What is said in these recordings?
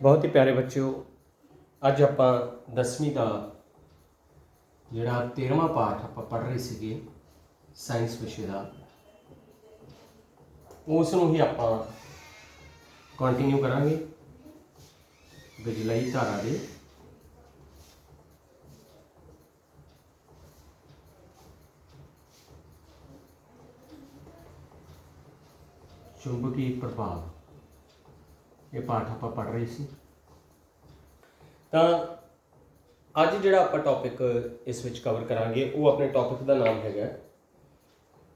बहुत ही प्यारे बच्चों, अज आपां 10वीं का जिहड़ा 13वां पाठ आपां पढ़ रहे सीगे साइंस विषय का, उसनूं ही आपां कंटिन्यू करांगे। बिजलई धारा दे चुंबकी प्रभाव, ये पाठ आपां पढ़ रहे सी। तां अज जिहड़ा आपां टॉपिक इस विच कवर करांगे वो अपने टॉपिक का नाम हैगा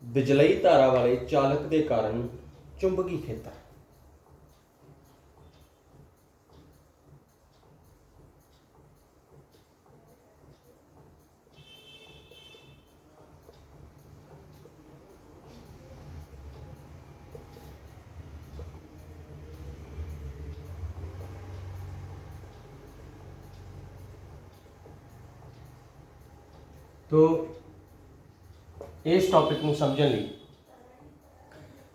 बिजलई धारा वाले चालक के कारण चुंबकी खेतर। तो इस टॉपिक को समझने लिए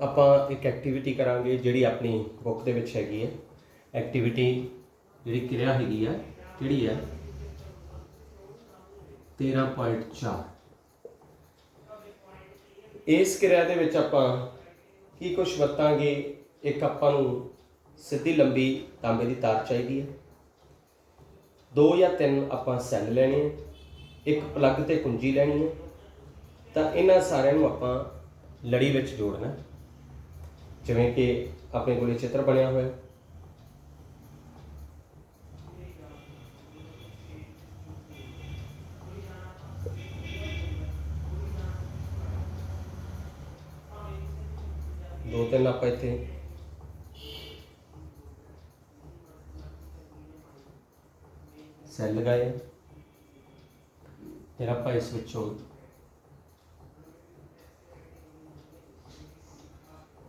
आपां एक एक्टिविटी करांगे जिहड़ी अपनी बुक दे विच हैगी है। एक्टिविटी जिहड़ी क्रिया हैगी है किहड़ी है 13.4। इस क्रिया दे विच आपां की कुछ वरतांगे। एक आपां नूं सीधी लंबी तांबे की तार चाहिए है, 2 या 3 आपां सैल लैणे, एक प्लग ते कुंजी लैनी है। तो इन्हां सारिਆਂ ਨੂੰ ਆਪਾਂ लड़ी ਵਿੱਚ जोड़ना, जिवें कि अपने कोल चित्र बनया होया। दो तीन आप इत्थे सैल लगाए, फिर आप इस विचों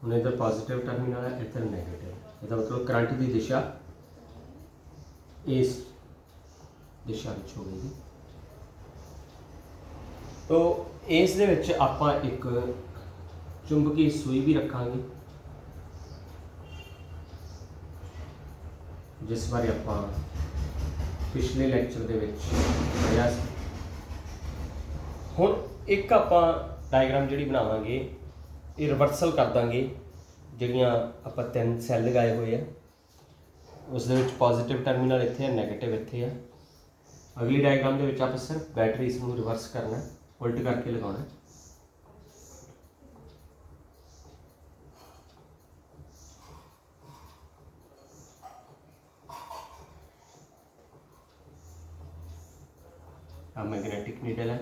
हुण इधर पॉजिटिव टर्मिनल है, इधर नैगेटिव। इसका मतलब करंट की दिशा इस दिशा में होगी। तो इस दे विच आपां एक चुंबकी सूई भी रखांगे, जिस बारे आपां पिछले लैक्चर दे विच पढ़िया सी। हुण एक आपां डायग्राम जिहड़ी बनावांगे, ये रिवर्सल कर देंगे। जिहड़ियां आपां 3 सैल लगाए हुए हैं, उस दे विच पॉजिटिव टर्मिनल इत्थे है, नैगेटिव इत्थे है। अगली डायग्राम दे विच आपां सिर्फ बैटरी इसनूं रिवर्स करना, उल्ट करके लगाना। अब मैग्नेटिक नीडल है,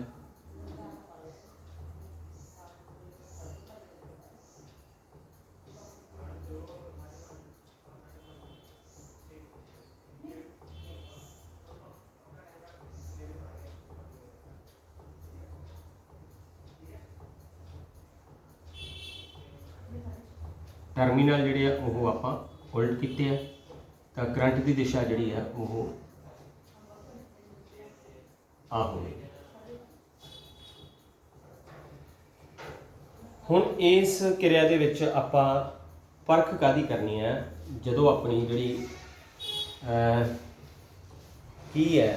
टर्मिनल जिहड़े आ वो आपां उल्ट कीते हैं। तो करंट की दिशा जिहड़ी है वो आ होगी। हुण इस क्रिया दे विच आपां परख कादी करनी है, जदों अपनी जिहड़ी की है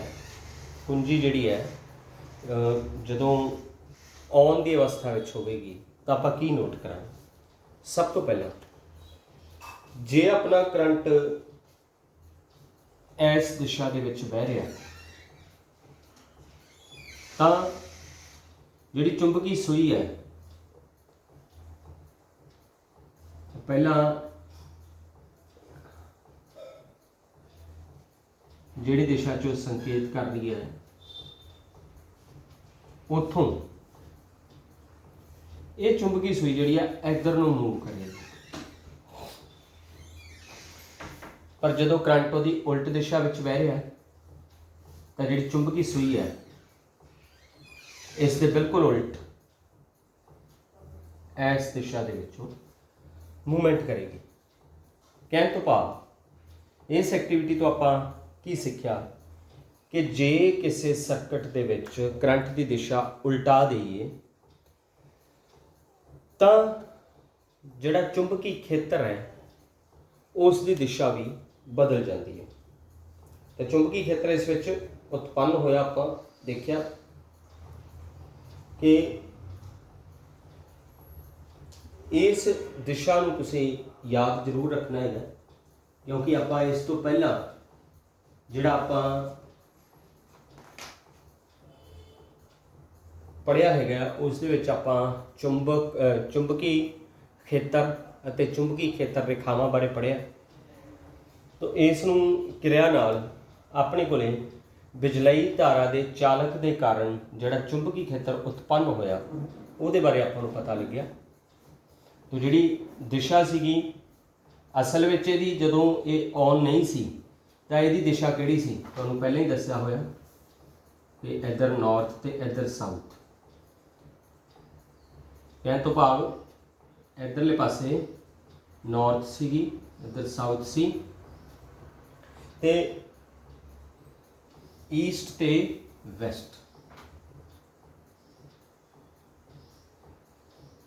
कुंजी जिहड़ी है जदों ऑन की अवस्था विच होवेगी, तो आपां की नोट करांगे। सब तो पहला जे अपना करंट इस दिशा दे विच बह रहा, तो जिहड़ी चुंबकी सूई है पहला जिहड़ी दिशा चो संकेत कर रही है उतों ये चुंबकी सूई जिहड़ी है इधर नूं मूव करेगी। पर जदों करंट उहदी उल्ट दिशा विच बह रहा है, तो जिहड़ी चुंबकी सूई है इस दे बिल्कुल उल्ट इस दिशा दे विचों मूवमेंट करेगी। कहने तो भाव इस एक्टिविटी तो आपां की सीखिया कि जे किसी सर्किट दे विच करंट की दिशा उल्टा दईए, तो जिहड़ा चुंबकी खेतर है उसकी दिशा भी बदल जाती है। तो चुंबकी खेत्र इस विच उत्पन्न होया, आपां देखिया कि इस दिशा नूं तुसीं याद जरूर रखना है, क्योंकि आपां इस तो पहला जिहड़ा आपां पढ़िया है उस दे विच आपां चुंबकी खेतर अते चुंबकी खेतर रेखावां बारे पढ़िया। तो इस नूं किरिया नाल अपने कोले बिजलई धारा के चालक के कारण जिहड़ा चुंबकी खेतर उत्पन्न होया उहदे बारे आपां नूं पता लग्या। तो जिहड़ी दिशा सीगी असल विच इहदी जदों ये ऑन नहीं सी तां इहदी दिशा किहड़ी सी, तुहानूं पहले ही दस्सिया होया कि इधर नॉर्थ ते इधर साउथ। कहण तो भाव इधरले पासे नॉर्थ सीगी, इधर साउथ सी, ते ईस्ट ते वैसट।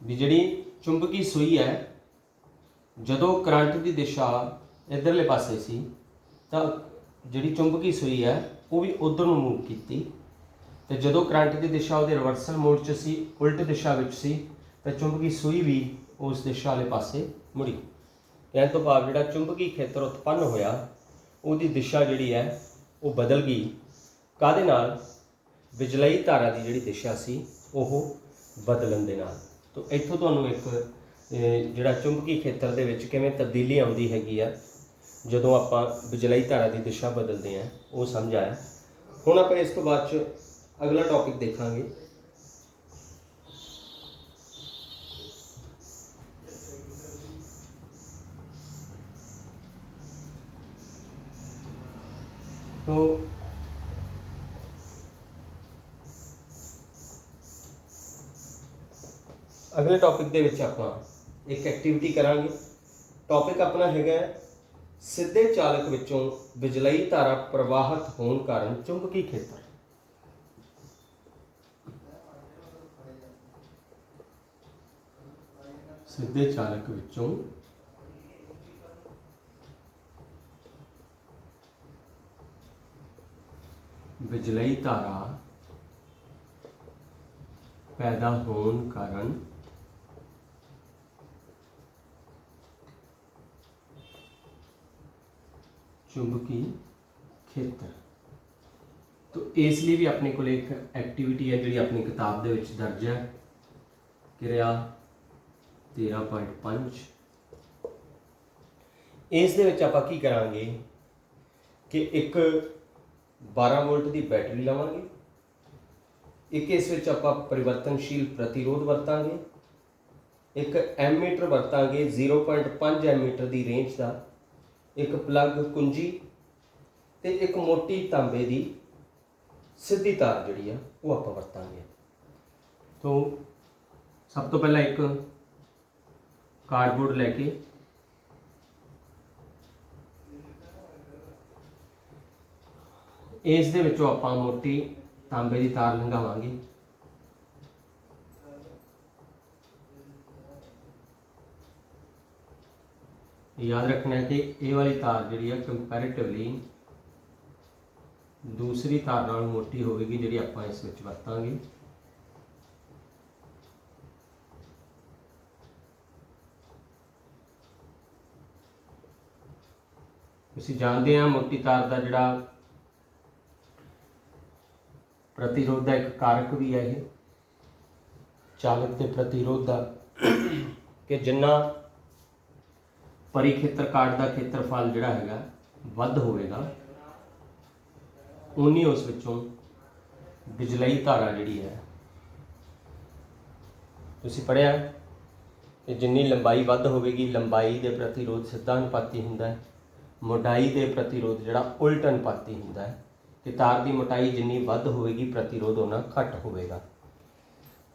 भी जिहड़ी चुंबकी सूई है जदों करंट की दिशा इधरले पासे सी तां जिहड़ी चुंबकी सूई है वो भी उधर नूं मूव कीती, ते जदों करंट की दिशा उहदे रिवर्सल मोड च सी, उल्ट दिशा विच सी, तो चुंबकी सूई भी उस दिशा वाले पासे मुड़ी। कहण तो भाव जिहड़ा चुंबकी खेतर उत्पन्न होया उहदी दिशा जिहड़ी है वो बदल गई। काहदे नाल? बिजलई धारा की जिहड़ी दिशा सी ओह बदलण दे नाल। तो इत्थों तुहानूं एक जिहड़ा चुंबकी खेतर दे विच किवें तब्दीली आउंदी हैगी आ जदों आपां बिजलई धारा की दिशा बदलते हैं वो समझ आया। हुण आपां इस तो बाद च अगला टॉपिक देखांगे। तो अगले टॉपिक दे विच आपां एक एक्टिविटी करांगे। टॉपिक अपना हैगा सीधे चालक विचों बिजलई धारा प्रवाहित होने कारण चुंबकी खेतर। सीधे चालक विचों बिजलई धारा पैदा होने कारण चुंबकी खेतर। तो इसलिए भी अपने को एक एक्टिविटी है जी अपनी किताब के दर्ज है, क्रिया 13.5। इस दे विच आपां की करांगे कि एक 12 वोल्ट की बैटरी लवांगे, एक इस विच आपां परिवर्तनशील प्रतिरोध वरतांगे, एक एमीटर वरतांगे 0.5 एमीटर की रेंज का, एक प्लग कुंजी ते एक मोटी तांबे की सीधी तार जिहड़ी आ वो आपां वरतांगे। तो सब तो पहला एक कार्डबोर्ड लैके इस दे विचों आपां मोटी तांबे की तार लंघावांगे। याद रखना है कि ये वाली तार जिहड़ी है कंपैरेटिवली दूसरी तार नाल मोटी होगी जिहड़ी आपां इस विच वरतांगे। तुसीं जानते हैं मोटी तार का जिहड़ा प्रतिरोध का एक कारक भी है ये चालक के प्रतिरोध का कि जिन्ना परिखेत्र काट का खेत्रफल जिहड़ा हैगा वध होवेगा उन्नी उस विचों बिजलई धारा जिहड़ी है तुसीं पढ़िया कि जिन्नी लंबाई वध होवेगी लंबाई के प्रतिरोध सीधा अनुपाती हुंदा है, मोटाई के प्रतिरोध जिहड़ा उल्ट अनुपाती हुंदा है कि तार की मोटाई जिन्नी वध होवेगी प्रतिरोध उन्ना घट होवेगा।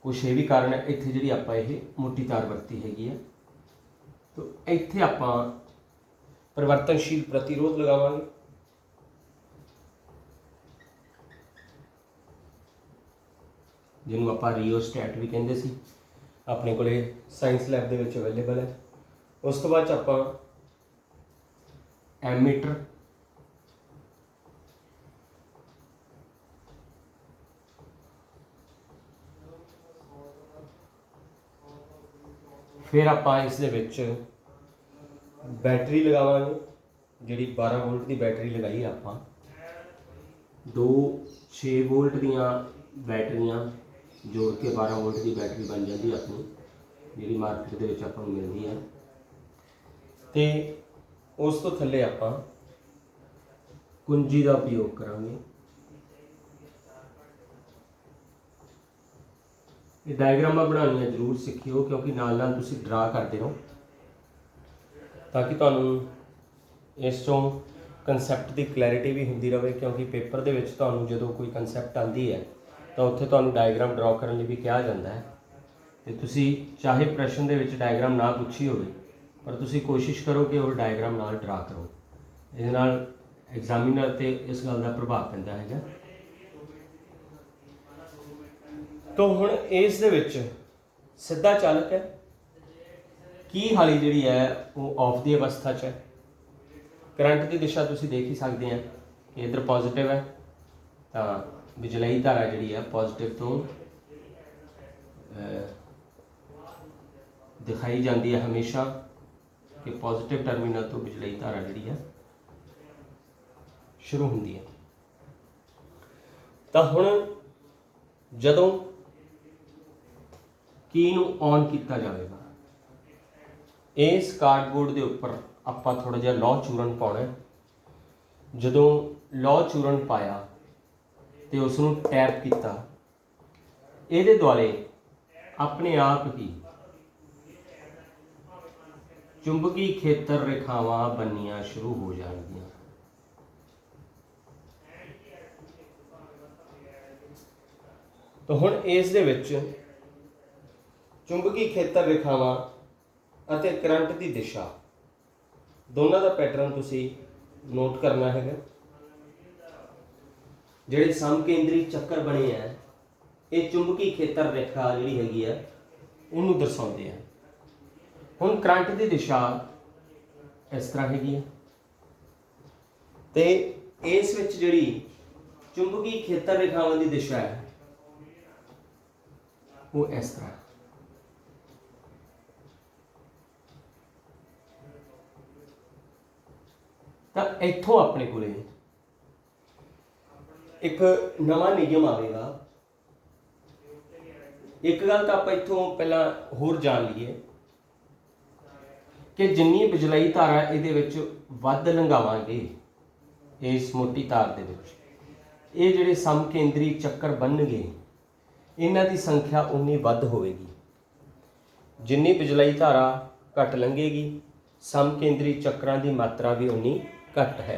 कुछ ये भी कारण है इत्थे जिहड़ी आपां ये मोटी तार वरती हैगी है। तो इत्थे आपां परिवर्तनशील प्रतिरोध लगावांगे। जिन्होंने आपां रियोस्टैट भी कहंदे सी, अपने कोले साइंस लैब दे विच अवेलेबल है। उस तो बाद आपां एमीटर, फिर आपां इस दे विच बैटरी लगावांगे, जिहड़ी 12 वोल्ट की बैटरी लगाई आपां, 2 6 वोल्ट दियां बैटरियां जोड़ के 12 वोल्ट की बैटरी बन जाती है अपनी, जिहड़ी मार्केट दे विच आपां नूं मिलदी है। ते उस तो थल्ले आपां कुंजी का उपयोग करांगे। ये डायग्रामां बनाउणियां जरूर सिक्खिओ, क्योंकि नाल नाल तुसीं ड्रा करते रहो, ताकि तुहानूं इस चों कंसैप्ट की क्लैरिटी भी होंदी रहे। क्योंकि पेपर दे विच तुहानूं जदों कोई कंसैप्ट आती है तो उत्थे तुहानूं डायग्राम ड्रॉ करने लई भी कहा जाता है। तो तुसीं चाहे प्रश्न दे विच डायग्राम ना पूछी होवे, पर तुसीं कोशिश करो कि वो डायग्राम नाल ड्रा करो। इहदे नाल एग्जामिनर ते इस गल का प्रभाव पैंदा है। तो हुण इस दे विच सीधा चालक है, की हाली जिहड़ी है वो ऑफ की अवस्था च है। करंट की दिशा तुसीं देख ही सकते हैं कि इधर पॉजिटिव है, तो बिजलई धारा जिहड़ी है पॉजिटिव तो दिखाई जाती है हमेशा, कि पॉजिटिव टर्मिनल तो बिजलई धारा जिहड़ी है शुरू होंदी है। तो हुण जदों की नूं ऑन किया जाएगा, इस कार्डबोर्ड के उपर आपां थोड़ा जिहा लौह चूरन पाउणा है। जदों लौह चूरन पाया तो उसनूं टैप किया, इहदे द्वारे अपने आप ही चुंबकी खेतर रेखावां बननियां शुरू हो जाणगियां। तो हुण इस दे विच चुंबकी खेतर रेखावां अते करंट की दिशा दोनों का पैटर्न तुसीं नोट करना है। जिहड़े समकेंद्री चक्कर बने हैं, ये चुंबकी खेतर रेखा जिहड़ी हैगी है उन्होंने दर्शाते हैं। हुण करंट की दिशा इस तरह हैगी है, ते इस विच जिहड़ी चुंबकी खेतर रेखावां की दिशा है वो इस तरह। तो इत्थों अपने को एक नवा नियम आएगा। एक गल तो आप इत्थों पहला होर जान लीए कि जिन्नी बिजलई धारा ये वध लंघावांगे इस मोटी तार दे विच, ये जिहड़े समकेंद्री चक्कर बनणगे इन्हां दी संख्या उन्नी वध होएगी। जिन्नी बिजलई धारा घट लंघेगी, समकेंद्री चक्रां की मात्रा भी उन्नी घट है।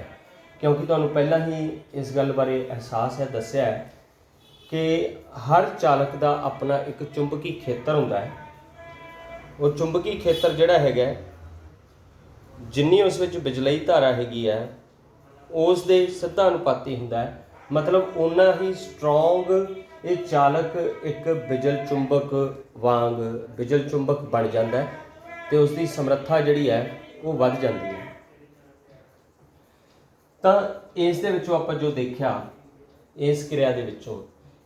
क्योंकि तुहानूं पहला ही इस गल बारे एहसास है, दस्सिया है कि हर चालक का अपना एक चुंबकी खेतर हुंदा है। वो चुंबकी खेतर जिहड़ा हैगा, जिन्नी उस विच बिजलई धारा हैगी है उस दे सिद्धा अनुपाती हुंदा है। मतलब उन्ना ही स्ट्रोंग ये चालक एक बिजल चुंबक वांग बिजल चुंबक बन जाता है, तो उसकी समर्था जिहड़ी है वो वध जाती है। तो इस दे विचों आपां जो देखा, इस क्रिया दे विचों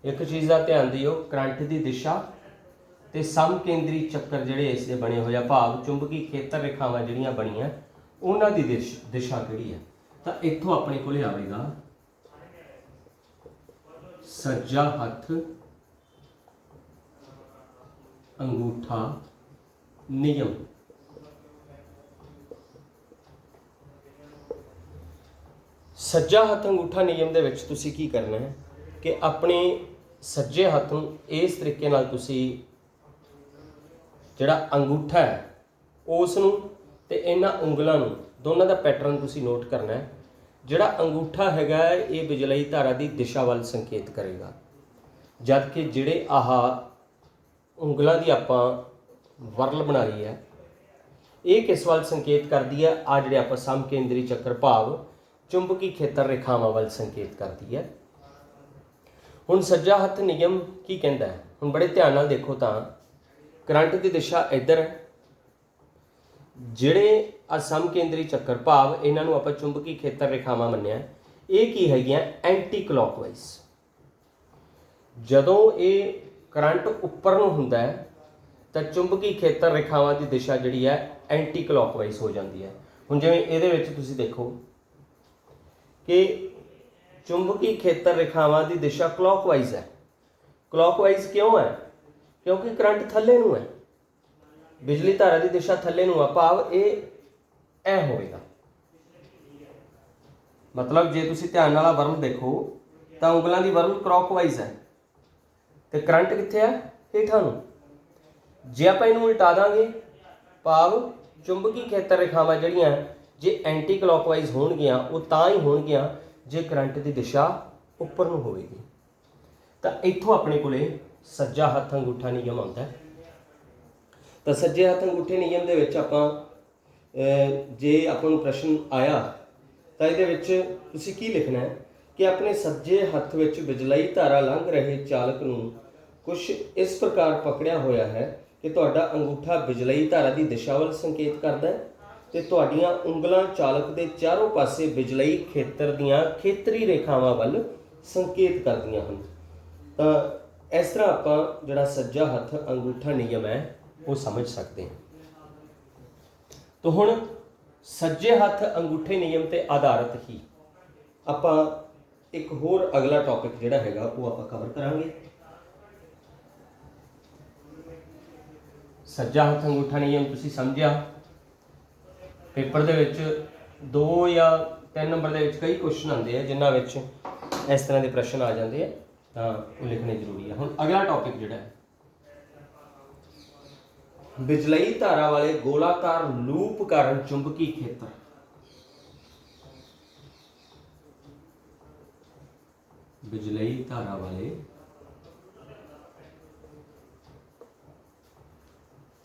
एक चीज़ का ध्यान दिओ, करंट की दिशा ते समकेंद्री चक्कर जिहड़े इस दे बने हुए, भाव चुंबकी खेतर रेखावां जिहड़ियां बणियां उन्हां दी दिशा किहड़ी है। तो इत्थों अपने कोल आवेगा सज्जा हथ अंगूठा नियम। सज्जा हथ अंगूठा नियम दे विच तुसीं की करना है कि अपने सज्जे हथ नूं इस तरीके नाल तुसीं जिहड़ा अंगूठा है उस नूं ते इन्हां उंगलां नूं दोनों का पैटर्न तुसीं नोट करना है। जिहड़ा अंगूठा हैगा ये बिजलई धारा की दिशा वाल संकेत करेगा, जबकि जिहड़े आह उंगलां की आपां वरल बनाई है ये किस वाल संकेत करती है, आ जिहड़े आपां समकेंद्री चक्कर भाव चुंबकी खेतर रेखावां वाल संकेत करती है। हुण सज्जा हथ नियम की कहता है, हुण बड़े ध्यान नाल देखो। तो करंट की दिशा इधर है, ਜਿਹੜੇ असम केंद्री ਚੱਕਰ ਭਾਵ ਇਹਨਾਂ ਨੂੰ ਆਪਾਂ ਚੁੰਬਕੀ ਖੇਤਰ ਰੇਖਾਵਾਂ ਮੰਨਿਆ, ਇਹ ਕੀ ਹੈਗੀਆਂ ਐਂਟੀ ਕਲੌਕਵਾਈਜ਼। ਜਦੋਂ ਇਹ ਕਰੰਟ ਉੱਪਰ ਨੂੰ ਹੁੰਦਾ ਹੈ ਤਾਂ ਚੁੰਬਕੀ ਖੇਤਰ ਰੇਖਾਵਾਂ ਦੀ ਦਿਸ਼ਾ ਜਿਹੜੀ ਹੈ ਐਂਟੀ ਕਲੌਕਵਾਈਜ਼ ਹੋ ਜਾਂਦੀ ਹੈ। ਹੁਣ ਜਿਵੇਂ ਇਹਦੇ ਵਿੱਚ ਤੁਸੀਂ ਦੇਖੋ ਕਿ ਚੁੰਬਕੀ ਖੇਤਰ ਰੇਖਾਵਾਂ ਦੀ ਦਿਸ਼ਾ ਕਲੌਕਵਾਈਜ਼ ਹੈ। ਕਲੌਕਵਾਈਜ਼ ਕਿਉਂ ਹੈ? ਕਿਉਂਕਿ ਕਰੰਟ ਥੱਲੇ ਨੂੰ ਹੈ, ਬਿਜਲੀ ਧਾਰਾ ਦੀ ਦਿਸ਼ਾ ਥੱਲੇ ਨੂੰ ਆ, ਭਾਵ ਇਹ ਐ ਹੋਵੇਗਾ। मतलब जे तुसी ध्यान नाल वर्ण देखो तो उंगलों की वर्ण क्लॉकवाइज है तो करंट कित्थे है? हेठां नूं। जे आपां इहनूं उल्टा दांगे भाव चुंबकी खेतर रेखावां जिहड़ियां जे एंटी क्लॉकवाइज होणगियां वो तां ही होणगियां जे करंट की दिशा उपर नूं होवेगी। तो इत्थों अपने कोले सज्जा हत्थ अंगूठा नियम आउंदा है। तो सज्जे हत्थ अंगूठे नियम दे विच आपां जे आपां नूं प्रश्न आया तो ये तुसी की लिखना है कि अपने सज्जे हत्थ विच बिजलई धारा लंघ रहे चालक नूं कुछ इस प्रकार पकड़िया होया है कि तुहाडा अंगूठा बिजलई धारा की दिशा वल संकेत करता है ते तुहाडीआं उंगलां चालक के चारों पासे बिजलई खेतर दीआं खेतरी रेखावां वल संकेत करदियां हन। तो इस तरह आपां जिहड़ा सज्जा हत्थ अंगूठा नियम है वो समझ सकते हैं। तो हुण सज्जे हत्थ अंगूठे नियम ते आधारित ही आपां एक होर अगला टॉपिक जिहड़ा हैगा वो आपां कवर करांगे। सज्जा हत्थ अंगूठा नियम तुसीं समझिया, पेपर दे विच 2 या 3 नंबर दे विच कई क्वेश्चन आते हैं जिन्हां विच इस तरह के प्रश्न आ जाते हैं, तो वो लिखने जरूरी है। हुण अगला टॉपिक जिहड़ा है बिजलई धारा वाले गोलाकार लूप कारण चुंबकी खेत्र। बिजलई धारा वाले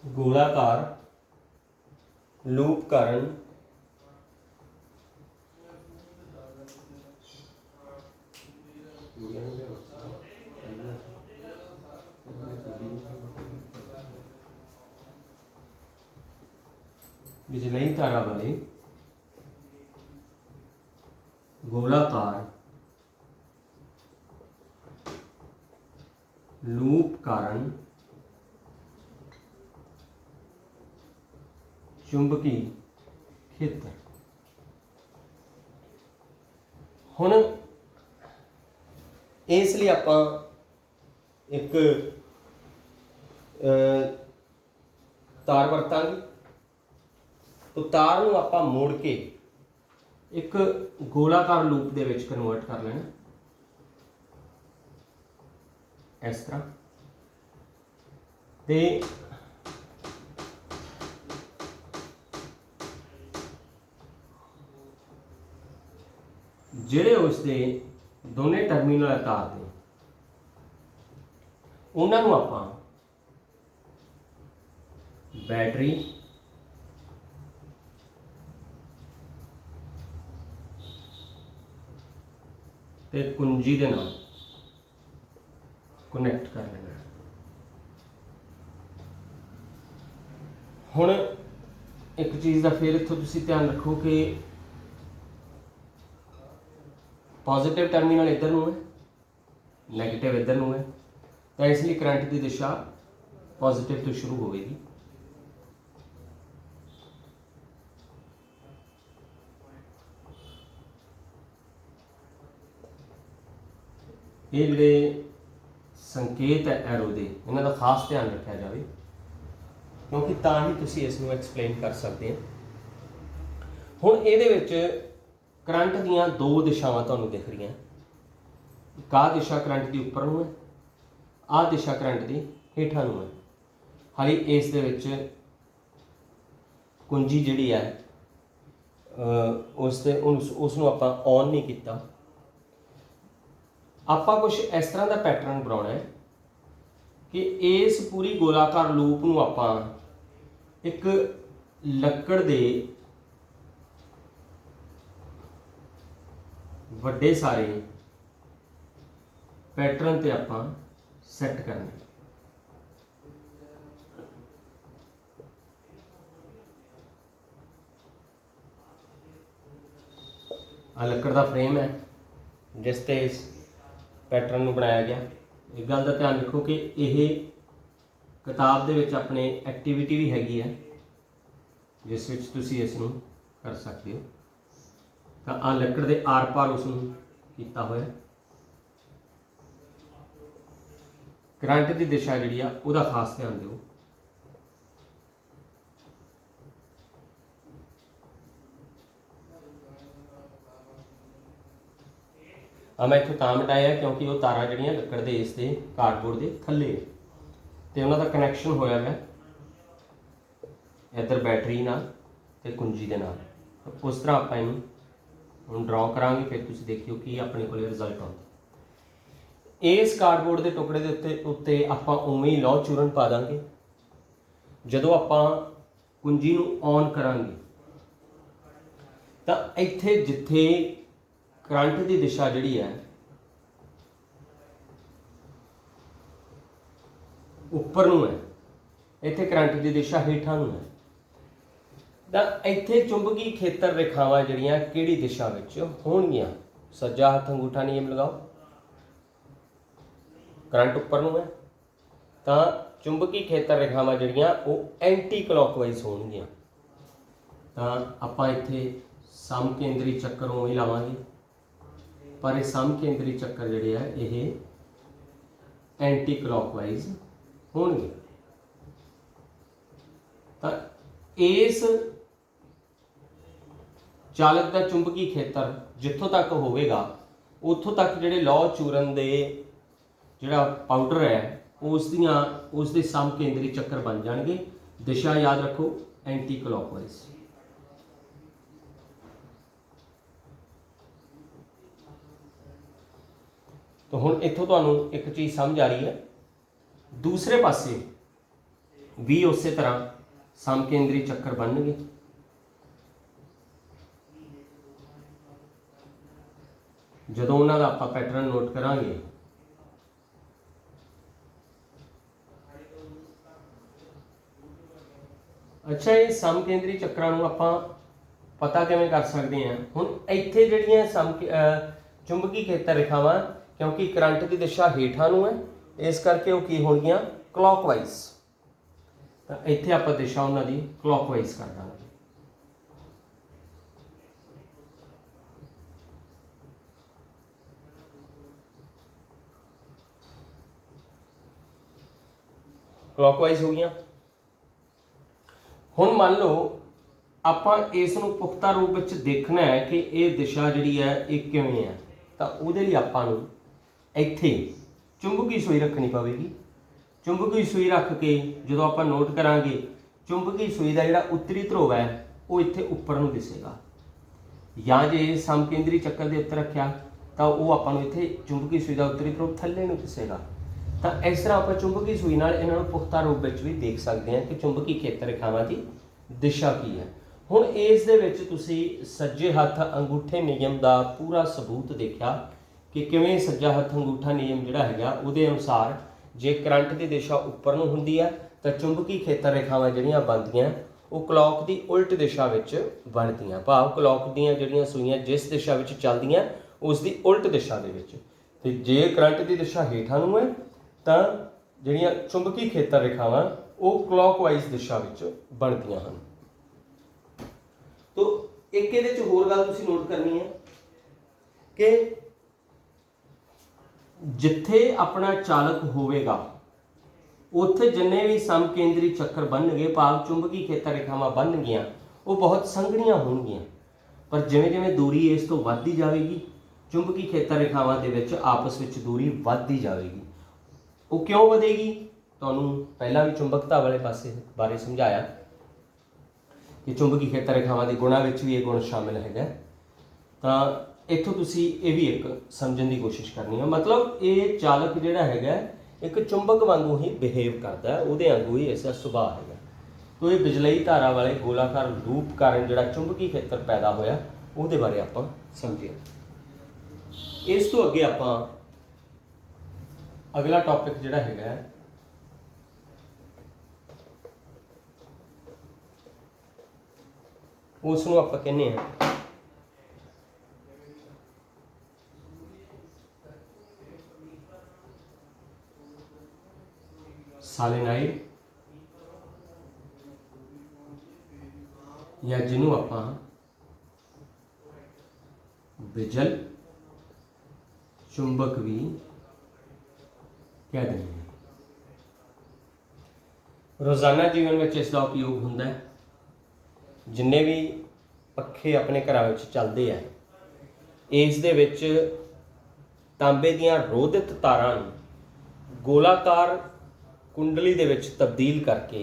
गोलाकार लूप कारण बिजलई धारा वाले गोलाकार लूप कारण चुंबकी खेत्र। हुण इसलिए आपां एक तार वरतांगे। तो तार नूं आपां मोड़ के एक गोलाकार लूप दे विच कन्वर्ट कर लेना इस तरह। ते जिहड़े उसदे दोने टर्मिनल तार ने उन्हां नूं आपां बैटरी ते कुंजी दे नाल कनैक्ट कर लेना। हुण एक चीज़ का फिर इत्थों तुसीं ध्यान रखो कि पॉजिटिव टर्मिनल इधर नूं है, नैगेटिव इधर नूं है, तो इसलिए करंट की दिशा पॉजिटिव तो शुरू होगी। ये जोड़े संकेत है एरो के इन्हों का खास ध्यान रखा जाए क्योंकि ता ही तुसी इसनूं एक्सप्लेन कर सकते हैं। हुण इहदे विच करंट दीयां 2 दिशावां तुहानूं दिख रही हैं। आ दिशा करंट की उपर नूं है, आ दिशा करंट की हेठां नूं है। हाली इस दे विच कुंजी जिहड़ी है उसनूं आपां ऑन नहीं कीता। आपां कुछ इस तरह का पैटर्न बनाना है कि इस पूरी गोलाकार लूप नूं आपां एक लक्कड़ दे वड्डे सारे पैटर्न ते आपां सैट करना। आ लकड़ का फ्रेम है जिस ते इस पैटर्न को बनाया गया। एक गल का ध्यान रखो कि यह किताब दे विच अपने एक्टिविटी भी हैगी है जिस विच तुसी इसनूं कर सकते हो। तो आ लकड़ के आर पार उसनूं कीता होया। करंट की दिशा जिहड़ी आ उहदा खास ध्यान दिओ। मैं इत्थों तां मिटाया क्योंकि वो तारां जिहड़ियां लकड़ दे इस दे कार्डबोर्ड के थल्ले ते उन्हां दा कनैक्शन होया मैं इधर बैटरी नाल ते कुंजी दे नाल। उस तरह आपां इहनूं हुण ड्रॉ करांगे, फिर तुसीं देखियो कि अपने कोल रिजल्ट आउंदा। इस कार्डबोर्ड के टुकड़े के उत्ते आपां उवें ही लौह चूरन पा दांगे। जदों आपां कुंजी नूं ऑन करांगे तां इत्थे जिथे करंट की दिशा जिहड़ी है उपर नूं है, इत्थे करंट की दिशा हेठां नूं है। तां इत्थे चुंबकी खेतर रेखावां जिहड़ियां किहड़ी दिशा विच होणगीਆਂ। सज्जा हथ अंगूठा नियम लगाओ। करंट उपर नूं है तां चुंबकी खेतर रेखावां जिहड़ियां वो एंटी क्लॉकवाइज होणगीਆਂ। तां आपां इत्थे सम केंद्री चक्कर उवें लावांगे, पर यह सम केंद्री चक्कर जिहड़े है ये एंटी क्लॉकवाइज होणगे। तां इस चालक का चुंबकी खेतर जिथों तक होवेगा उत्थों तक जिहड़े लौह चूरन दे जिहड़ा पाउडर है उसके सम केंद्री चक्कर बन जाएंगे। दिशा याद रखो एंटी क्लॉकवाइज। तो हुण इत्थों तुहानूं एक चीज़ समझ आ रही है। दूसरे पासे भी उस तरह सम केंद्री चक्कर बनणगे। जदों उन्हां दा आपां पैटर्न नोट करांगे अच्छा ये सम केंद्री चक्रां नूं आपां पता किवें कर सकते हैं। हुण इत्थे जिहड़ियां चुंबकी खेतर रेखावां क्योंकि करंट की दिशा हेठां नूं है इस करके वो की होणगीਆਂ क्लॉकवाइज। तो इत्थे आपां दिशा उन्हां दी क्लॉकवाइज कर दांगे। क्लॉकवाइज हो गई। हुण मान लो आपां इस नूं पुख्ता रूप विच देखना है कि ये दिशा जिहड़ी है ये किवें है। तो उहदे लई आपां नूं इत्थे चुंबकी सूई रखनी पवेगी। चुंबकी सूई रख के जदों आपां नोट करांगे चुंबकी सूई का जिहड़ा उत्तरी ध्रुव है वो इत्थे उपर नूं दिसेगा। या जे सम केंद्री चक्कर के उत्ते रखिया तो वो आपां नूं इत्थे चुंबकी सूई का उत्तरी ध्रुव थल्ले नूं दिसेगा। तो इस तरह आप चुंबकी सूई नाल इन्हां नूं पुख्ता रूप विच भी देख सकते हैं कि चुंबकी खेतर रेखावां की दिशा की है। हुण इस दे विच तुसीं सज्जे हथ अंगूठे नियम का पूरा सबूत देखा कि किवें सज्जा हथ अंगूठा नियम जिहड़ा हैगा उहदे अनुसार जे करंट की दिशा उपर नूं हुंदी है तो चुंबकी खेतर रेखावां जिहड़ियां बनदियां वो क्लॉक की उल्ट दिशा विच बनदियां। भाव क्लॉक दीयां जिहड़ियां सूईयां जिस दिशा विच चलदियां उसकी उल्ट दिशा दे विच। ते जे करंट की दिशा हेठां नूं है तो जिहड़ियां चुंबकी खेतर रेखावां वो क्लॉकवाइज दिशा विच बनदियां हन। तो एक इहदे च होर गल तुसीं नोट करनी है कि जिथे अपना चालक होवेगा उत्थे जिन्ने भी सम केंद्री चक्कर बनणगे भाव चुंबकी खेतर रेखावां बनणगीਆਂ वो बहुत संघणीਆਂ होणगीਆਂ। पर जिवें जिवें दूरी इस तो वधदी जाएगी चुंबकी खेतर रेखावां दे विच आपस विच दूरी वधदी जाएगी। वो क्यों वधेगी? तुहानूं पहला भी चुंबकता वाले पासे बारे समझाया कि चुंबकी खेतर रेखावां के गुणां विच भी ये गुण शामिल है। तो इत्थों तुसीं ये भी एक समझण की कोशिश करनी है। मतलब ये चालक जिहड़ा है एक चुंबक वांगू ही बिहेव करता है, उहदे वांगू ही इसका सुभाव है। तो ये बिजलई धारा वाले गोलाकार लूप कारण जिहड़ा चुंबकी खेतर पैदा होया उहदे बारे आपां समझिए। इस तो अगे आपां अगला टॉपिक जिहड़ा है उसनूं आपां कहने हैं ਸਾਲੇਨਾਈਡ या जिन्हों आप बिजल चुंबक भी कह देंगे। रोज़ाना जीवन में इसका उपयोग होंदा है। जिन्ने भी पखे अपने घरों में चलते हैं, इस दे विच तांबे दियां रोधित तारां नूं गोलाकार कुंडली दे विच तब्दील करके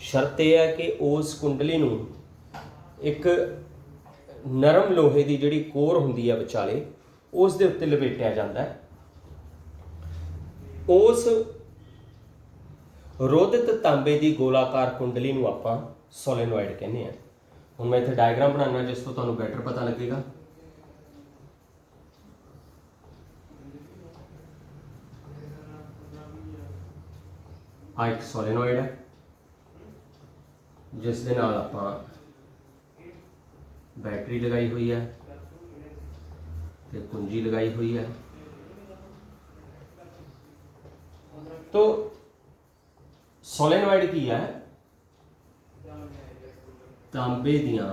शर्त यह है कि उस कुंडली नूं एक नरम लोहे की जिहड़ी कोर हुंदी है विचाले उस दे उत्ते लपेटिया जाता है। उस रोधित तांबे की गोलाकार कुंडली नूं आपां सोलेनोइड कहने हैं। हुण मैं इत्थे डायग्राम बनाना जिस तो तुहानूं बैटर पता लगेगा। आ एक सोलेनोइड है जिस दे नाल आपां बैटरी लगाई हुई है ते कुंजी लगाई हुई है। तो सोलेनोइड की है तांबे दियां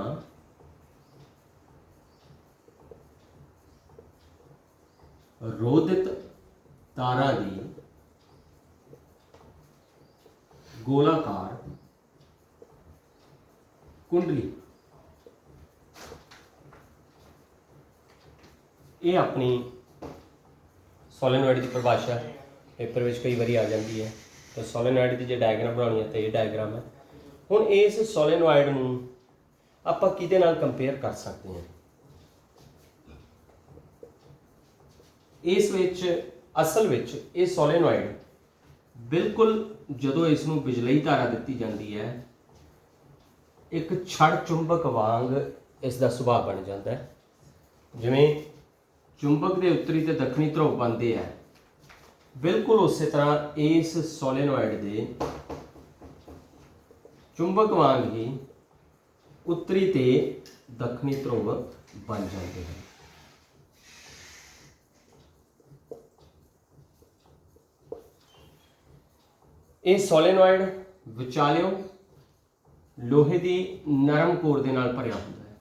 रोधित तारां दी गोलाकार कुंडली। ये अपनी सोलेनोइड की परिभाषा पेपर में कई बार आ जाती है। तो सोलेनोइड की जो डायग्राम बनानी है तो ये डायग्राम है। हुण इस सोलेनोइड नूं आपां किहदे नाल कंपेयर कर सकते हैं। इस विच असल विच ये सोलेनोइड बिल्कुल जदों इसनूं बिजलई धारा दित्ती जाती है एक छड़ चुंबक वांग इसका सुभाव बन जाता है। जिवें चुंबक के उत्तरी ते दक्षिणी ध्रुव बनते हैं, बिल्कुल उस तरह इस सोलेनोइड के चुंबक वांग ही उत्तरी ते दक्षिणी ध्रुव बन जाते हैं। ये सोलेनोइड विचालियों लोहे की नरम कोर दे नाल भरिया होंदा है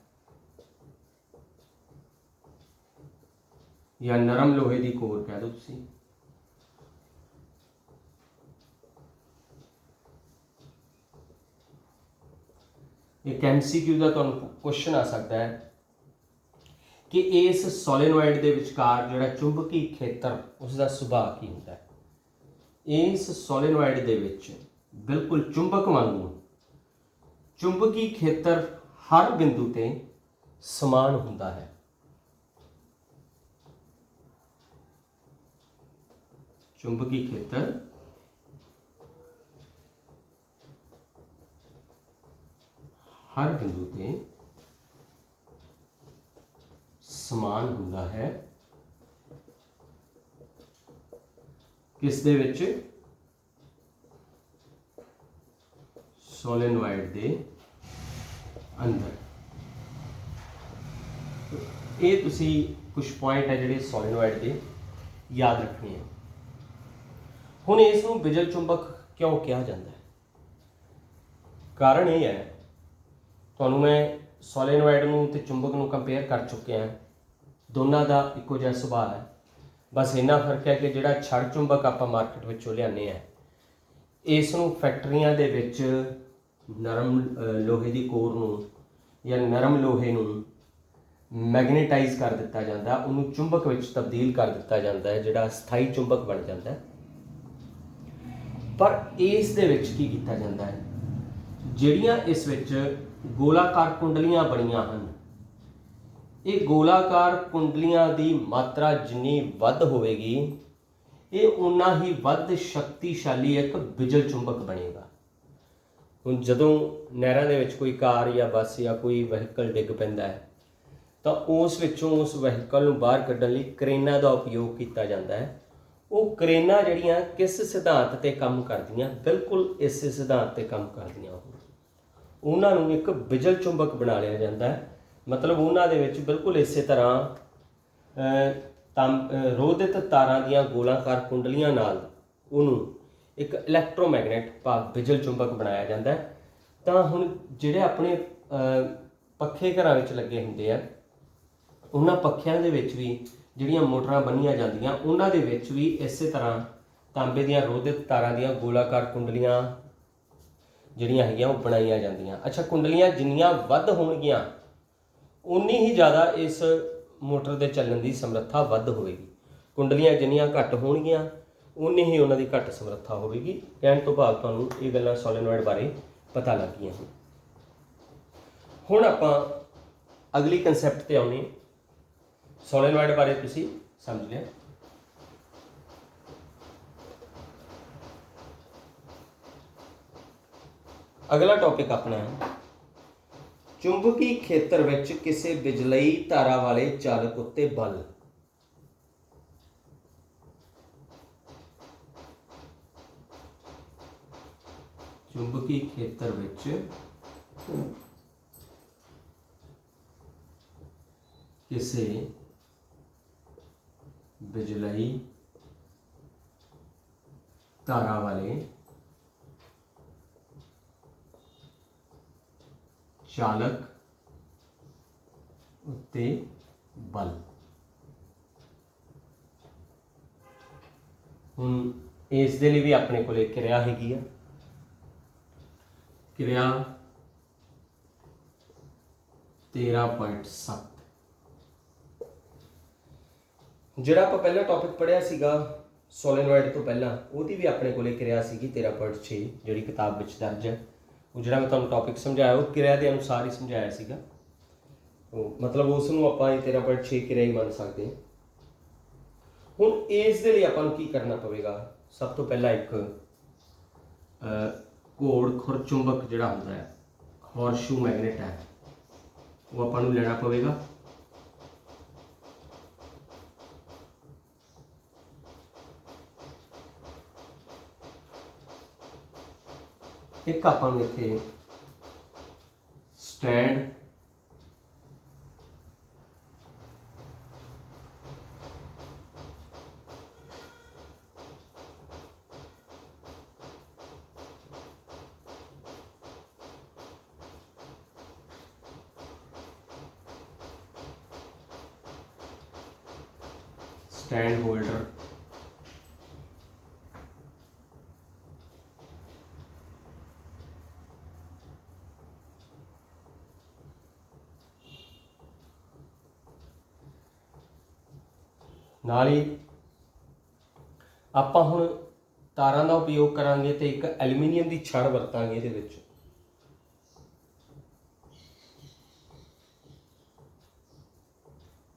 या नरम लोहे की कोर कह दो तुसीं। एक MCQ का तुहानूं क्वेश्चन आ सकता है कि इस सोलेनोइड के विचकार जिहड़ा चुंबकी खेतर उसका सुभाव की होंदा है। इस सोलेनोइड दे विच बिल्कुल चुंबक वांगू चुंबकी खेतर हर बिंदु ते समान होंदा है। चुंबकी खेतर हर बिंदु ते समान होंदा है। किस दे विच? सोलेनोइड दे अंदर। ये तुसी कुछ पॉइंट है जिहड़े सोलेनोइड दे याद रखने हैं। हुण इसनूं बिजल चुंबक क्यों कहा जाता है? कारण यह है, तुहानूं मैं सोलेनोइड नूं ते चुंबक नूं कंपेयर कर चुके हैं। दोनों का इक्को जिहा सुभाव है, बस इन्ना फर्क है कि जिहड़ा छड़ चुंबक आपां मार्केट विचों लिआने हैं इसनूं फैक्ट्रियां दे विच नरम लोहे की कोर नूं या नरम लोहे नूं मैगनेटाइज कर दिता जाता, उन्होंने चुंबक विच तब्दील कर दिता जाता है, जिहड़ा स्थाई चुंबक बन जाता है। पर इस दे विच की कीता जाता है, जिहड़ियां इस विच गोलाकार कुंडलियां बणियां हन, ये गोलाकार कुंडलियां की मात्रा जिन्नी वध होवेगी ये उन्ना ही वध शक्तिशाली एक बिजल चुंबक बनेगा। हुण जदों नहरां दे विच कोई कार या बस या कोई वहीकल डिग पैंदा है तो उस विचों उस वहीकल नूं बाहर कड्ढण लई क्रेनां दा उपयोग किया जाता है। वो क्रेनां जिहड़ियां किस सिद्धांत ते काम करदियां? बिल्कुल इस सिद्धांत ते काम करदियां। उन्हां नूं एक बिजल चुंबक बना लिया जाता है। मतलब उन्हां दे विच बिल्कुल इस तरह रोधित तारां दीयां गोलाकार कुंडलियां नाल उन्होंने एक इलैक्ट्रोमैगनैट भाव बिजल चुंबक बनाया जाता है। तो हुण जिहड़े अपने पखे घरां विच लगे हुंदे आ, उन्हां पखियां दे विच भी जिहड़ियां मोटरां बन्नियां जांदियां उन्हां दे विच भी इसे तरह तांबे दीयां रोधित तारां दीयां गोलाकार कुंडलियां जिहड़ियां हैगियां वो बनाईयां जांदियां। अच्छा, कुंडलियां जिन्नियां वध होणगियां उन्नी ही ज़्यादा इस मोटर के चलण की समर्था वध होएगी। कुंडलियां जिन्नियां घट होणगियां उन्नी ही उन्हां दी घट समर्था होएगी। कहण तो भाव तुहानूं ये गल्लां सोलेनॉइड बारे पता लग गईयां। हुण आपां अगली कंसैप्ट ते आउने। सोलेनॉइड बारे तुसीं समझ लिया। अगला टॉपिक अपना है चुंबकी खेत्र विच किसी बिजलई धारा वाले चालक उत्ते बल। चुंबकी खेत्र विच किसी बिजलई धारा वाले चालक उत्ते बल। हुण इस दे लई भी अपने कोल एक क्रिया हैगी आ। क्रिया 13.7 ਜਿਹੜਾ ਆਪਾਂ ਪਹਿਲਾ टॉपिक पढ़िया सीगा सोलेनॉइड तो पहला, ਉਹਦੀ भी अपने कोल क्रिया सीगी 13.6 ਜਿਹੜੀ किताब ਵਿੱਚ दर्ज है। ਉਹ ਜਿਹੜਾ मैं ਤੁਹਾਨੂੰ टॉपिक समझाया वो क्रिया के अनुसार ही समझाया सीगा। मतलब उसनूं ਆਪਾਂ 13.6 क्रिया ही मान सकते हैं। हुण इस दे लई आपां नूं की करना पवेगा? सब तो पहला एक घोड़ खुर चुंबक जिहड़ा हुंदा है, हॉर्सशू मैगनेट है, वो आपां नूं लेना पवेगा। एक आपां नूं इत्थे स्टैंड स्टैंड होल्डर नाल ही आपां हुण तारां दा उपयोग करांगे तो एक एल्यूमीनीयम की छड़ वरतांगे। इहदे विच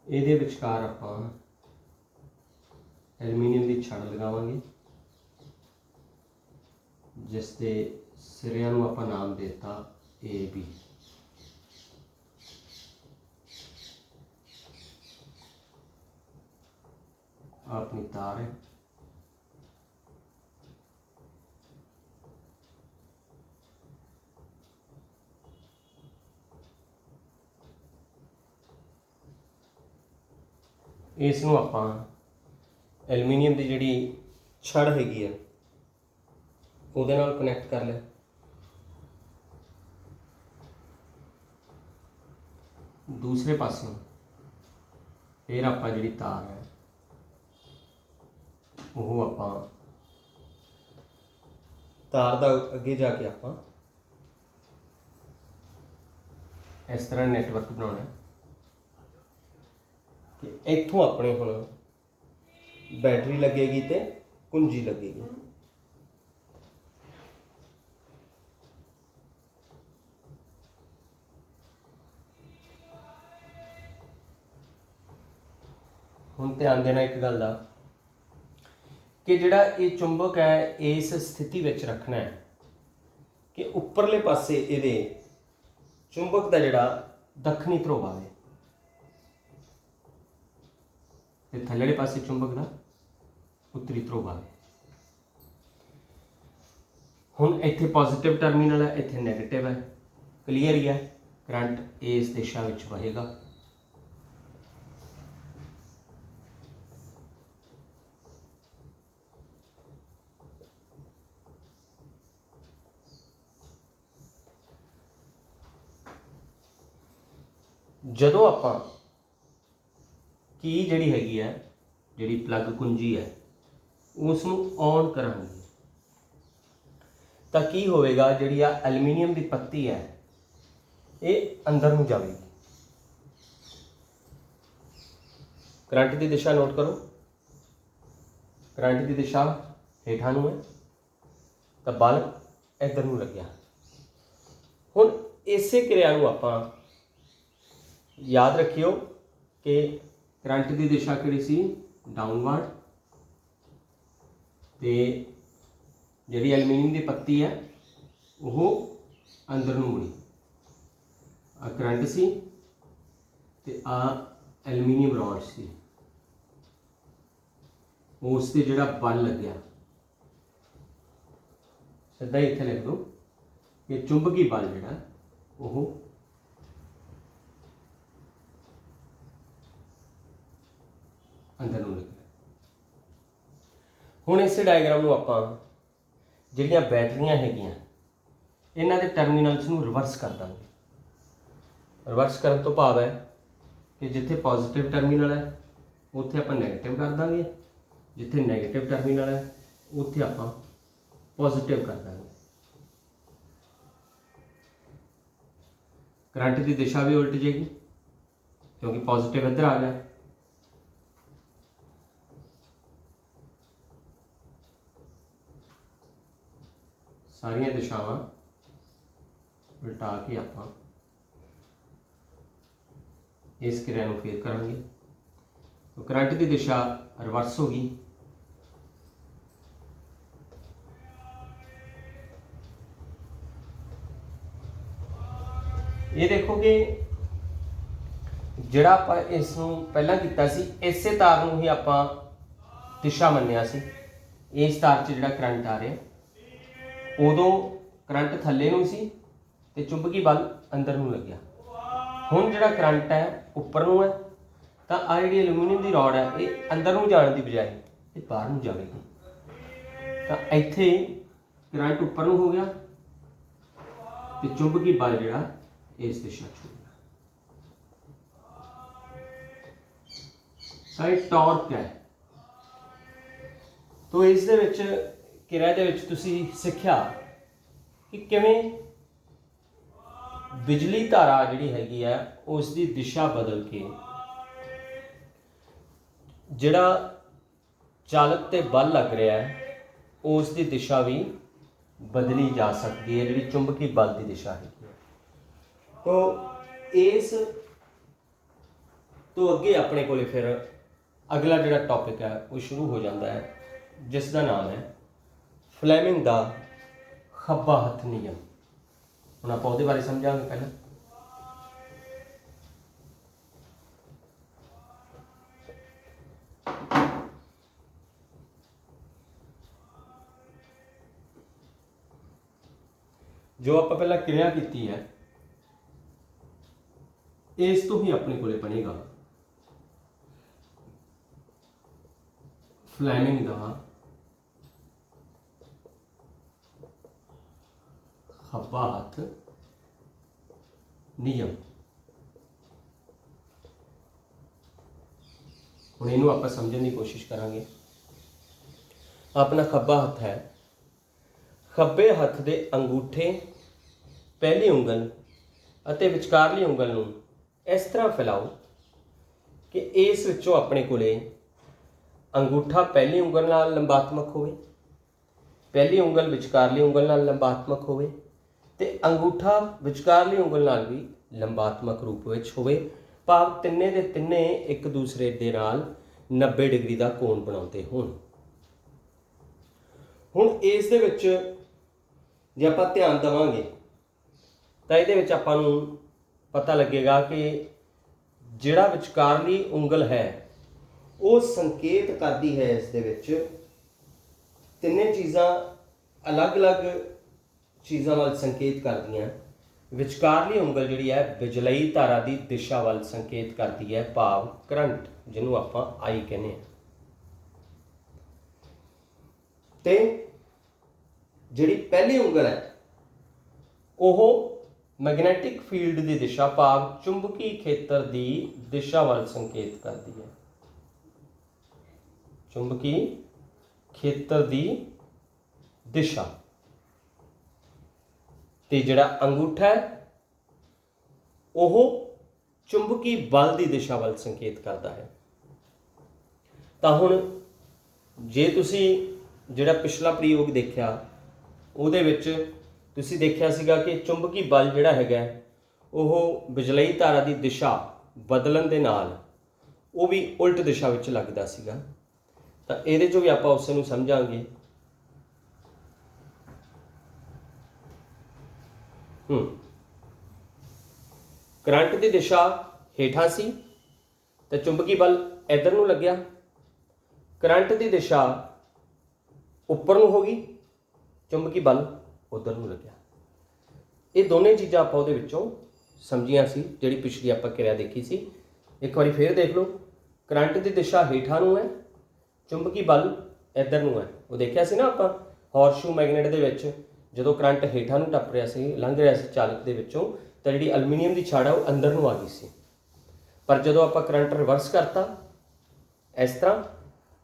इहदे विचकार आपां एल्यूमीनीयम की छड़ लगावांगे, जिस दे सिरिਆਂ ਨੂੰ आपां नाम देता AB। अपनी तार है, इसनूं आपां एल्यूमीनीयम की जिहड़ी छड़ हैगी है ਉਹਦੇ ਨਾਲ कनैक्ट कर लिया। दूसरे पासों फिर आपां जिहड़ी तार है वो आपां तार दा अगे जाके आपां इस तरह नैटवर्क बनाना कि इत्थों अपने हुण बैटरी लगेगी तो कुंजी लगेगी। हुण ध्यान देना एक गल दा कि जिहड़ा ये चुंबक है इस स्थिति विच रखना है कि उपरले पासे इहदे चुंबक का जिहड़ा दक्षिणी ध्रुव आवे ते थल्लेले पासे चुंबक का उत्तरी ध्रुव आवे। हुण इत्थे पॉजिटिव टर्मिनल है, इत्थे नैगेटिव है, क्लीयर ही है। करंट इस दिशा विच वहेगा। ਜਦੋਂ ਆਪਾਂ ਕੀ ਜਿਹੜੀ ਹੈਗੀ ਹੈ, ਜਿਹੜੀ ਪਲੱਗ ਕੁੰਜੀ ਹੈ, ਉਸ ਨੂੰ ਔਨ ਕਰਾਂਗੇ ਤਾਂ ਕੀ ਹੋਵੇਗਾ, ਜਿਹੜੀ ਆ ਐਲੂਮੀਨੀਅਮ ਦੀ ਪੱਤੀ ਹੈ ਇਹ ਅੰਦਰ ਨੂੰ ਜਾਵੇਗੀ। ਕਰੰਟ ਦੀ ਦਿਸ਼ਾ ਨੋਟ ਕਰੋ, ਕਰੰਟ ਦੀ ਦਿਸ਼ਾ ਹੇਠਾਂ ਨੂੰ ਹੈ ਤਾਂ ਬਲਬ ਇੱਧਰ ਨੂੰ ਲੱਗਿਆ। ਹੁਣ ਇਸੇ ਕਿਰਿਆ ਨੂੰ ਆਪਾਂ ਯਾਦ ਰੱਖਿਓ ਕਿ ਕਰੰਟ ਦੀ ਦਿਸ਼ਾ ਕਿਹੜੀ ਸੀ, ਡਾਊਨਵਰਡ, ਤੇ ਜਿਹੜੀ ਐਲੂਮੀਨੀਅਮ ਦੀ ਪੱਤੀ ਹੈ ਉਹ ਅੰਦਰ ਨੂੰ ਮੁੜੀ। ਆ ਕਰੰਟ ਸੀ ਤੇ ਆ ਐਲੂਮੀਨੀਅਮ ਰੋਡ ਸੀ, ਉਸ ਤੇ ਜਿਹੜਾ ਬਲ ਲੱਗਿਆ, ਸਿੱਧਾ ਇੱਥੇ ਲਿਖ ਦੋ ਕਿ ਚੁੰਬਕੀ ਬਲ ਜਿਹੜਾ ਉਹ ਅੰਦਰ ਨੂੰ ਲੱਗਿਆ। ਹੁਣ ਇਸੇ ਡਾਇਗਰਾਮ ਨੂੰ ਆਪਾਂ ਜਿਹੜੀਆਂ ਬੈਟਰੀਆਂ ਹੈਗੀਆਂ ਇਹਨਾਂ ਦੇ ਟਰਮੀਨਲਸ ਨੂੰ ਰਿਵਰਸ ਕਰ ਦਾਂਗੇ। ਰਿਵਰਸ ਕਰਨ ਤੋਂ ਭਾਵ ਹੈ ਕਿ ਜਿੱਥੇ ਪੋਜ਼ਿਟਿਵ ਟਰਮੀਨਲ ਹੈ ਉੱਥੇ ਆਪਾਂ ਨੈਗੇਟਿਵ ਕਰ ਦਾਂਗੇ, ਜਿੱਥੇ ਨੈਗੇਟਿਵ ਟਰਮੀਨਲ ਹੈ ਉੱਥੇ ਆਪਾਂ ਪੋਜ਼ਿਟਿਵ ਕਰ ਦਾਂਗੇ। ਕਰੰਟ ਦੀ ਦਿਸ਼ਾ ਵੀ ਉਲਟ ਜਾਏਗੀ ਕਿਉਂਕਿ ਪੋਜ਼ਿਟਿਵ ਇੱਧਰ ਆ ਗਿਆ। ਸਾਰੀਆਂ ਦਿਸ਼ਾਵਾਂ ਉਲਟਾ ਕੇ ਆਪਾਂ ਇਸ ਕਿਰਿਆ ਨੂੰ ਫੇਰ ਕਰਾਂਗੇ। तो करंट की दिशा रिवर्स होगी। ये देखो कि जिहड़ा आपां इस नूं पहलां कीता सी इसे तार नूं ही आपां दिशा मन्निया सी। इस तार च जिहड़ा करंट आ रहा उदों करंट थल्ले नूं सी ते चुंबकी बल अंदर नूं लग्या। हुण जिहड़ा करंट है उपर नूं है तो आ जी एलूमीनियम की रॉड है ये अंदर नूं जाने की बजाय ये बाहर नूं जाएगी। तो इत्थे करंट उपर नूं हो गया तो चुंबकी बल जिहड़ा इस दिशा च हो गया। टॉर्क है तो इस दे विच किरिया दे विच तुसीं सिक्ख्या कि किवें बिजली धारा जिहड़ी हैगी है उसकी दिशा बदल के जिहड़ा चालक ते बल लग रहा है उसकी दिशा भी बदली जा सकती है, जिहड़ी चुंबकी बल की दिशा है। तो इस तो अगे अपने को फिर अगला जिहड़ा टॉपिक है वो शुरू हो जाता है जिसका नाम है फ्लेमिंग दा खब्बा हथ नियम। हुण आपां उहदे बारे समझांगे। पहले जो आप पहला क्रिया की है इस तो ही अपने को बनेगा फ्लेमिंग दा खब्बा हथ नियम। हुण इहनूं आपां समझण की कोशिश करांगे। अपना खब्बा हथ है, खब्बे हथ दे अंगूठे पहली उंगल अते विचकारली उंगल नूं इस तरह फैलाओ कि इस विचों अपने कोले अंगूठा पहली उंगल नाल लंबात्मक होवे, पहली उंगल विचकारली उंगल नाल लंबात्मक होवे ते अंगूठा विचकारली उंगल नाल भी लंबात्मक रूप विच होवे। भाव तिन्ने दे तिन्ने एक दूसरे दे नाल 90 डिग्री का कोण बनाउंदे होण। हुण इस दे विच जे आपां ध्यान देवांगे तो ये आपां नूं पता लगेगा कि जिहड़ा विचकारली उंगल है वो संकेत करती है इस दे विच तिन्ने चीज़ां अलग अलग चीज़ां वाल संकेत करदियां। विचकारली उंगल जिहड़ी है बिजलई धारा की दिशा वाल संकेत करती है, भाव करंट जिन्हों आपां आई कहने। ते जिहड़ी पहली उंगल है वह मैगनैटिक फील्ड की दिशा भाव चुंबकी खेत्र की दिशा वाल संकेत करती है। चुंबकी खेत्र की दिशा ते जिहड़ा अंगूठा है वह चुंबकी बल की दिशा वाल संकेत करता है। तो हुण जे तुसी जिहड़ा पिछला प्रयोग देखा उहदे विच तुसी देखिया सीगा कि चुंबकी बल जिहड़ा हैगा वह बिजलई धारा की दिशा बदलण दे नाल वो भी उल्ट दिशा विच लगदा सीगा। तो इहदे चों भी आपां उस नूं समझांगे। करंट की दिशा हेठां सी ते चुंबकी बल इधर नूं लग्या। करंट की दिशा उपर नूं हो गई, चुंबकी बल उधर नूं लग्या। ये दोनों चीज़ां आपां उहदे विचों समझियां सी जिहड़ी पिछली आपां क्रिया देखी सी। एक बारी फिर देख लो, करंट की दिशा हेठां नूं है, चुंबकी बल इधर नूं है। वो देखिया सी ना आपां हॉर्सशू मैगनेट दे विच जदों करंट हेठां नूं टप रिहा सी, लंघ रिहा सी चालक दे विचों, तो जिहड़ी एल्यूमीनीयम की छड़ है वो अंदर नूं आ गई सी। पर जदों आपां करंट रिवर्स करता इस तरह,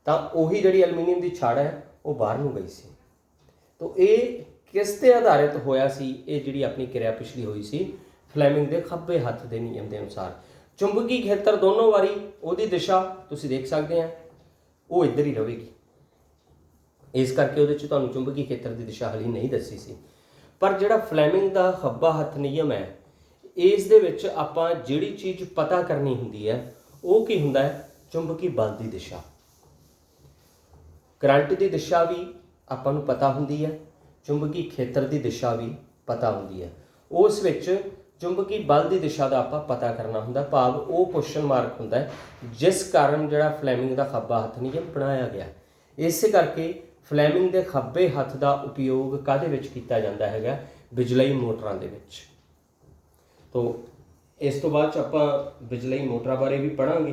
तो उही जिहड़ी एल्यूमीनीयम की छड़ है वो बाहर नूं गई सी। तो ये किस ते आधारित होया सी? ये जिहड़ी अपनी क्रिया पिछली हुई सी फ्लैमिंग के खब्बे हत्थ के नियम के अनुसार चुंबकी खेत्र दोनों वारी उहदी दिशा तुसीं देख सकते हैं वो इधर ही रहेगी। इस करके उहदे च तुहानूं चुंबकी खेत्र की दिशा हली नहीं दसी सी। पर जिहड़ा फ्लैमिंग का खब्बा हत्थ नियम है इस दे विच आपां जिहड़ी चीज़ पता करनी हुंदी है वो की हुंदा है? चुंबकी बल की दिशा। करंट की दिशा भी आपां नूं पता हुंदी है, चुंबकी खेत्र की दिशा भी पता हुंदी है। उस विच चुंबकी बल की दिशा का आपां पता करना हुंदा, भाव वो क्वेश्चन मार्क हुंदा है जिस कारण जिहड़ा फ्लैमिंग का खब्बा हत्थ नियम बनाया गया। इस करके फ्लैमिंग के खब्बे हत्थ का उपयोग काहदे विच कीता जांदा हैगा? बिजलई मोटरां दे विच। तो इस तो बाद आपां बिजलई मोटरां बारे भी पढ़ांगे।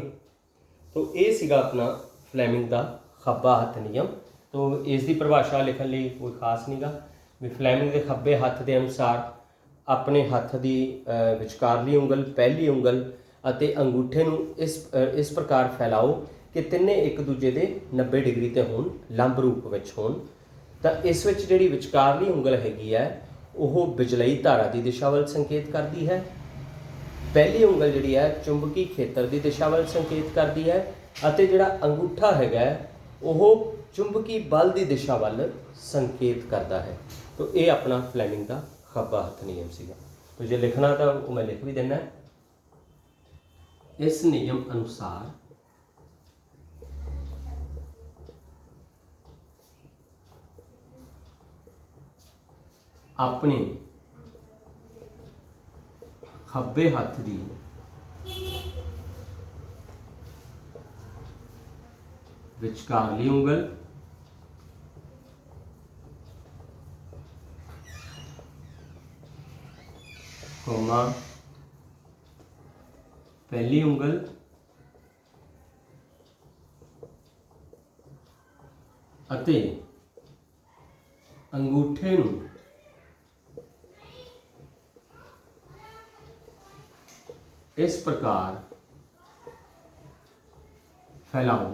तो ये सीगा अपना फ्लैमिंग का खब्बा हत्थ नियम। तो इसकी परिभाषा लिखण लई कोई खास नहीं गा भी फ्लैमिंग के खब्बे हत्थ के अनुसार अपने हत्थ की विचकारली उंगल, पहली उंगल अते अंगूठे नूं इस प्रकार फैलाओ कि तिन्ने एक दूजे के 90 डिग्री ते होण, लंब रूप विच होण। तो इस विच जिहड़ी विचकारली उंगल हैगी है वो बिजलई धारा की दिशा वाल संकेत करती है। पहली उंगल जिहड़ी है चुंबकी खेत्र की दिशा वाल संकेत करती है अते जिहड़ा अंगूठा हैगा वो चुंबकी बल की दिशा वाल संकेत करता है। तो ये अपना फ्लैमिंग का खब्बा हत्थ नियम सीगा। तो जे लिखना तो वो मैं लिख भी देना। इस नियम अनुसार अपने खब्बे हत्थ की विचकारली उंगल कोमा पहली उंगल अते अंगूठे नूं इस प्रकार फैलाओ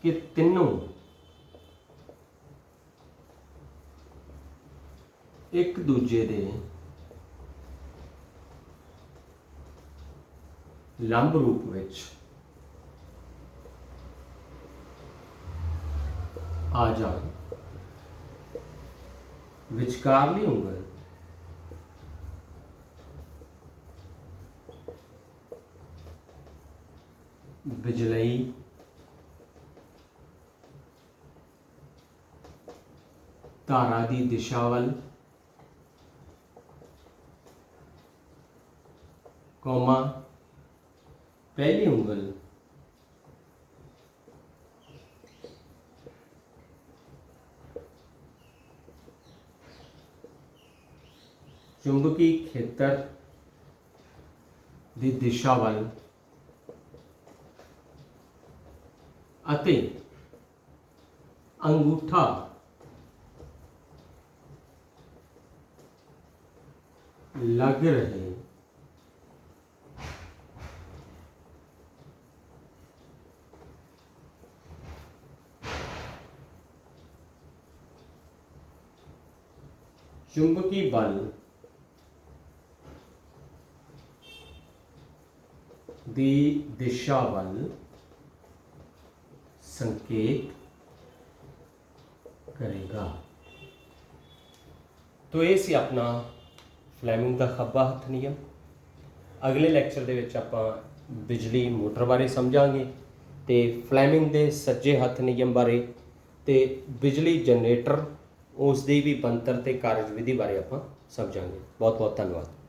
कि तीनों एक दूजे दे लंब रूप विच आ जाण। विचकारली उंगल बिजलई धारा की दिशा वाल कोमा पहली उंगल चुंबकी खेत्र की दिशा वाल अते अंगूठा लग रहे चुंबकीय बल दी दिशा वल संकेत करेगा। तो ये सी अपना फ्लैमिंग का खब्बा हथ नियम। अगले लैक्चर दे विच आपां बिजली मोटर बारे समझांगे ते फ्लैमिंग दे सज्जे हथ नियम बारे ते बिजली जनरेटर उसकी भी बनतर ते कार्यविधि बारे आपां समझांगे। बहुत बहुत धन्यवाद।